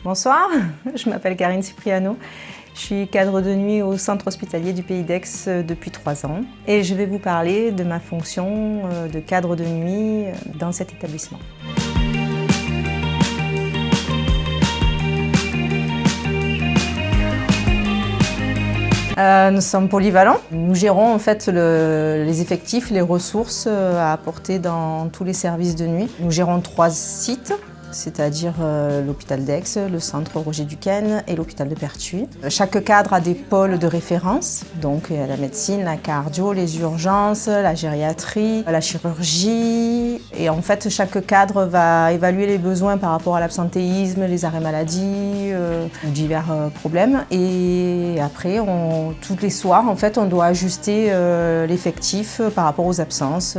Bonsoir, je m'appelle Karine Cipriano. Je suis cadre de nuit au centre hospitalier du Pays d'Aix depuis 3 ans et je vais vous parler de ma fonction de cadre de nuit dans cet établissement. Nous sommes polyvalents. Nous gérons en fait les effectifs, les ressources à apporter dans tous les services de nuit. Nous gérons 3 sites, c'est-à-dire l'hôpital d'Aix, le centre Roger Duquesne et l'hôpital de Pertuis. Chaque cadre a des pôles de référence, donc la médecine, la cardio, les urgences, la gériatrie, la chirurgie. Et en fait, chaque cadre va évaluer les besoins par rapport à l'absentéisme, les arrêts maladie, divers problèmes. Et après, tous les soirs, en fait, on doit ajuster l'effectif par rapport aux absences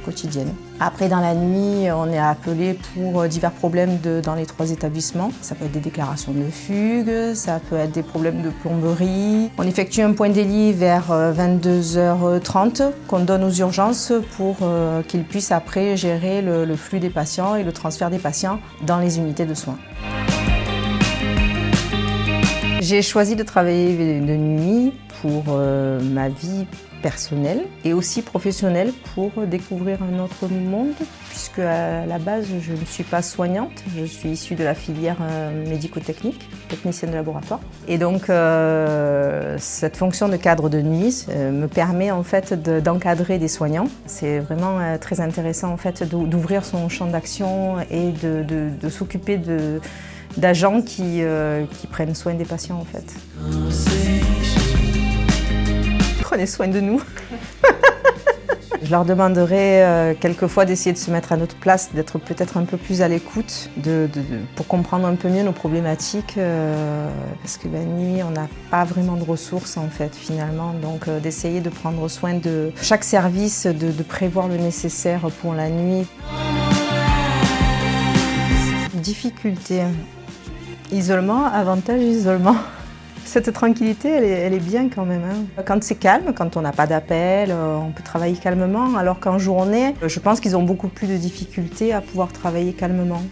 quotidiennes. Après, dans la nuit, on est appelé pour divers problèmes dans les 3 établissements. Ça peut être des déclarations de fugue, ça peut être des problèmes de plomberie. On effectue un point délit vers 22h30 qu'on donne aux urgences pour qu'ils puissent après gérer le flux des patients et le transfert des patients dans les unités de soins. J'ai choisi de travailler de nuit pour ma vie personnelle et aussi professionnelle pour découvrir un autre monde puisque à la base je ne suis pas soignante, je suis issue de la filière médico-technique, technicienne de laboratoire. Et donc cette fonction de cadre de nuit me permet en fait d'encadrer des soignants. C'est vraiment très intéressant en fait d'ouvrir son champ d'action et de s'occuper d'agents qui prennent soin des patients en fait. Prenez soin de nous. Je leur demanderai quelquefois d'essayer de se mettre à notre place, d'être peut-être un peu plus à l'écoute, pour comprendre un peu mieux nos problématiques, parce que la nuit, on n'a pas vraiment de ressources en fait finalement, donc d'essayer de prendre soin de chaque service, de prévoir le nécessaire pour la nuit. Difficulté, isolement, avantage isolement. Cette tranquillité, elle est bien quand même. Quand c'est calme, quand on n'a pas d'appel, on peut travailler calmement, alors qu'en journée, je pense qu'ils ont beaucoup plus de difficultés à pouvoir travailler calmement.